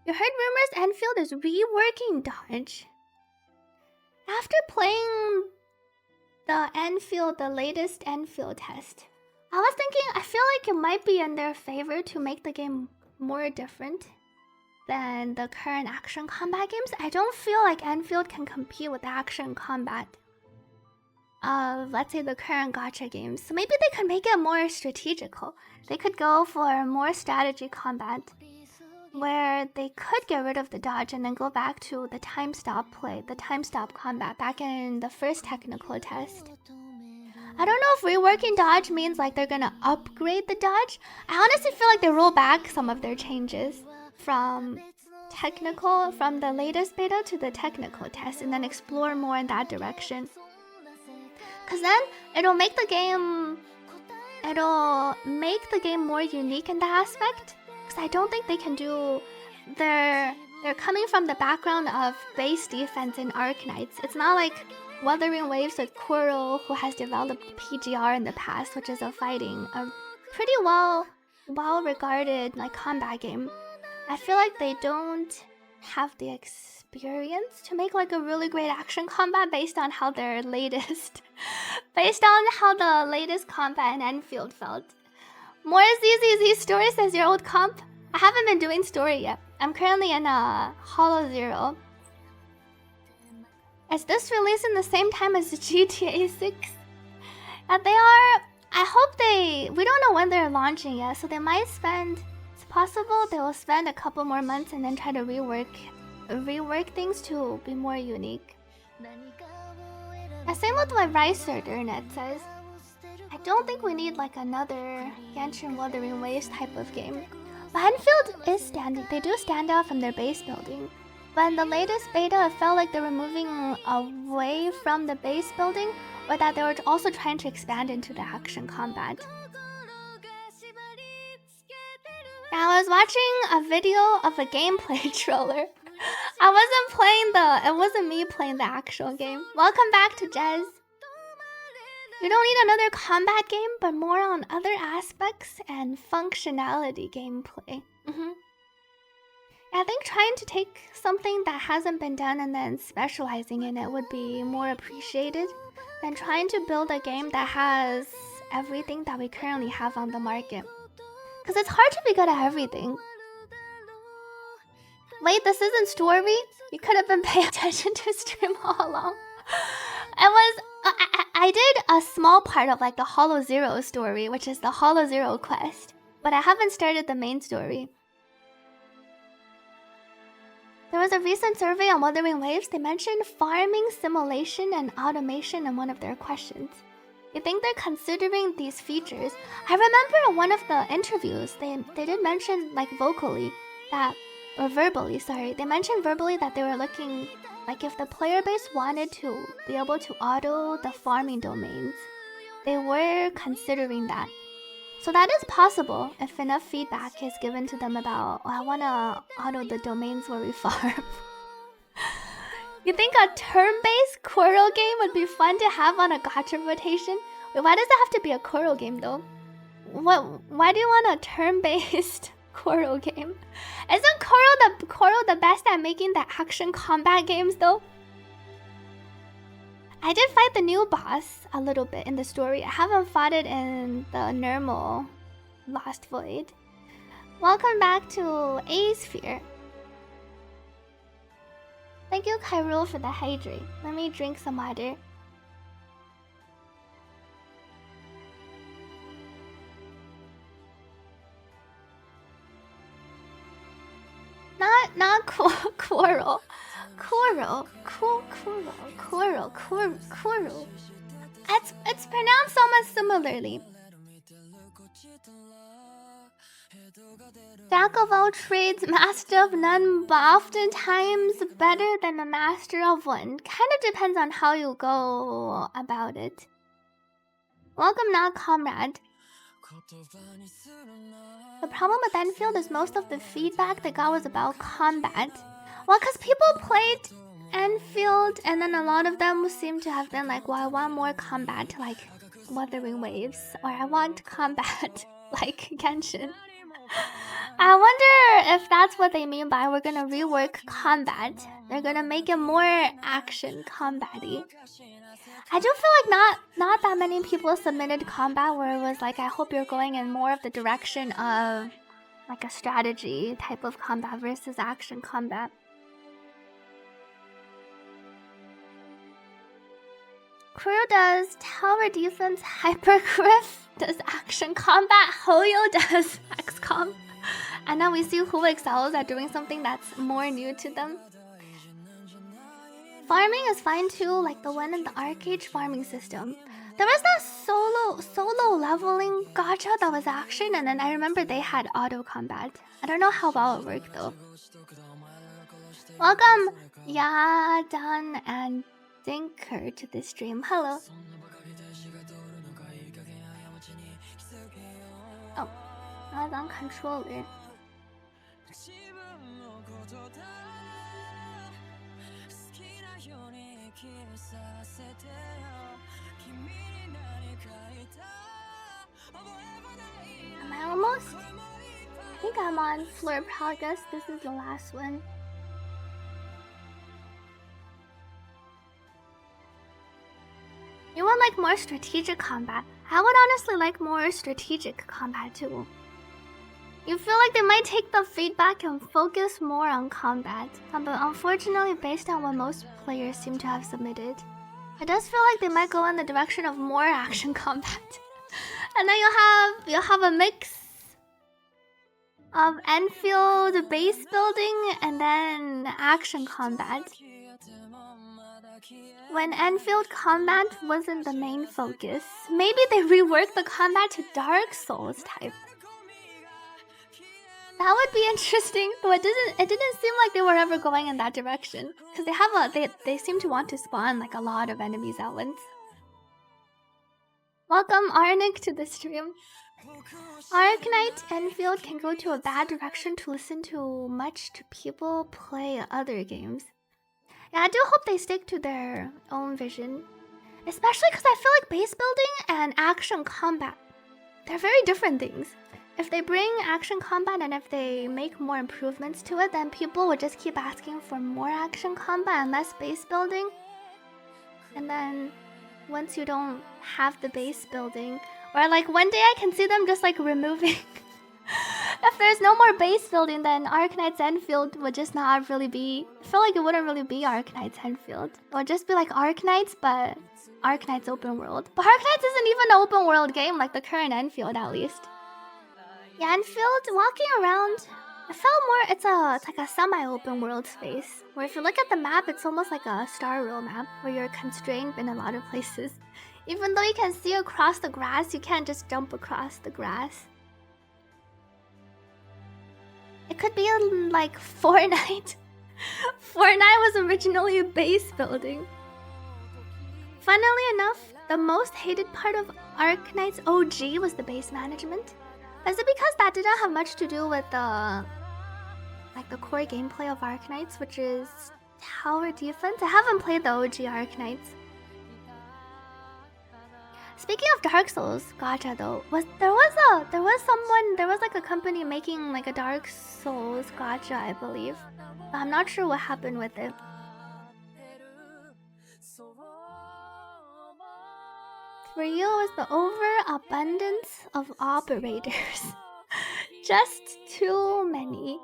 You heard rumors Enfield is reworking dodge. After playing the latest Endfield test, I was thinking I feel like it might be in their favor to make the game more different than the current action combat games. I don't feel like Endfield can compete with the action combat of, let's say, the current gacha games. So maybe they could make it more strategical. They could go for more strategy combat, where they could get rid of the dodge and then go back to the time stop play, the time stop combat back in the first technical test. I don't know if reworking dodge means like they're gonna upgrade the dodge. I honestly feel like they roll back some of their changes from the latest beta to the technical test and then explore more in that direction. Cause then it'll make the game more unique in that aspect. Cause I don't think they can do they're coming from the background of base defense in Arknights. It's not like Wuthering Waves with Kuro, who has developed PGR in the past, which is a pretty well regarded like combat game. I feel like they don't have the experience to make like a really great action combat based on how the latest combat in Enfield felt. More ZZZ story, says your old comp. I haven't been doing story yet. I'm currently in Hollow Zero. Is this releasing the same time as GTA 6? They are. I hope we don't know when they're launching yet, so they might spend, it's possible they will spend a couple more months and then try to rework things to be more unique. Same with what Ricer Internet says. I don't think we need like another Genshin Wuthering Waves type of game. But Enfield is standing. They do stand out from their base building. But in the latest beta, it felt like they were moving away from the base building, or that they were also trying to expand into the action combat. Now, I was watching a video of a gameplay trailer. It wasn't me playing the actual game. Welcome back to Jez. We don't need another combat game, but more on other aspects and functionality gameplay. I think trying to take something that hasn't been done and then specializing in it would be more appreciated than trying to build a game that has everything that we currently have on the market. Because it's hard to be good at everything. Wait, this isn't story? You could have been paying attention to stream all along. I did a small part of like the Hollow Zero story, which is the Hollow Zero quest, but I haven't started the main story. There was a recent survey on Wuthering Waves. They mentioned farming simulation and automation in one of their questions. You think they're considering these features? I remember in one of the interviews, they did mention like verbally that they were looking like if the player base wanted to be able to auto the farming domains, they were considering that. So that is possible if enough feedback is given to them about, I want to auto the domains where we farm. You think a turn-based Kuro game would be fun to have on a gacha rotation? Wait, why does it have to be a Kuro game though? Why do you want a turn-based Kuro game? Isn't Kuro the best at making the action combat games though? I did fight the new boss a little bit in the story. I haven't fought it in the normal Lost Void. Welcome back to A-Sphere. Thank you, Kyrule, for the hydrate. Let me drink some water. Not Kuro. It's pronounced almost similarly. Jack of all trades, master of none, but oftentimes better than a master of one. Kind of depends on how you go about it. Welcome, not comrade. The problem with Enfield is most of the feedback they got was about combat. Well, because people played Endfield, and then a lot of them seem to have been like, well, I want more combat like Wuthering Waves, or I want combat like Genshin. I wonder if that's what they mean by we're gonna rework combat. They're gonna make it more action combat-y. I do feel like not that many people submitted combat where it was like, I hope you're going in more of the direction of like a strategy type of combat versus action combat. Crew does tower defense, hypergriff does action combat, Hoyo does XCOM. And now we see who excels at doing something that's more new to them. Farming is fine too, like the one in the arcade farming system. There was that solo leveling gacha that was action, and then I remember they had auto combat. I don't know how well it worked though. Welcome, Yadan and Dinker to the stream. Hello. Oh, I was on controller. Am I almost? I think I'm on floor progress. This is the last one. You would like more strategic combat. I would honestly like more strategic combat too. You feel like they might take the feedback and focus more on combat, but unfortunately based on what most players seem to have submitted, it does feel like they might go in the direction of more action combat. And then you'll have a mix of Endfield base building and then action combat. When Endfield combat wasn't the main focus, maybe they reworked the combat to Dark Souls type. That would be interesting, though it didn't seem like they were ever going in that direction. Because they seem to want to spawn like a lot of enemies at once. Welcome Arnik to the stream. Arknight Enfield can go to a bad direction to listen to much to people play other games. Yeah, I do hope they stick to their own vision. Especially because I feel like base building and action combat, they're very different things. If they bring action combat and if they make more improvements to it, then people would just keep asking for more action combat and less base building. And then once you don't have the base building, or like one day I can see them just like removing. If there's no more base building, then Arknight's Enfield would just not really be. I feel like it wouldn't really be Arknight's Enfield. It would just be like Arknight's, but Arknight's open world. But Arknight's isn't even an open world game like the current Enfield, at least. Yeah, Enfield, walking around, I felt more. It's like a semi-open world space where if you look at the map, it's almost like a Star Rail map where you're constrained in a lot of places. Even though you can see across the grass, you can't just jump across the grass. It could be like Fortnite. Fortnite was originally a base building. Funnily enough, the most hated part of Arknight's OG was the base management. Is it because that didn't have much to do with the core gameplay of Arknights, which is tower defense? I haven't played the OG Arknights. Speaking of Dark Souls gacha though, there was like a company making like a Dark Souls gacha, I believe. But I'm not sure what happened with it. For you, it was the overabundance of operators. Just too many.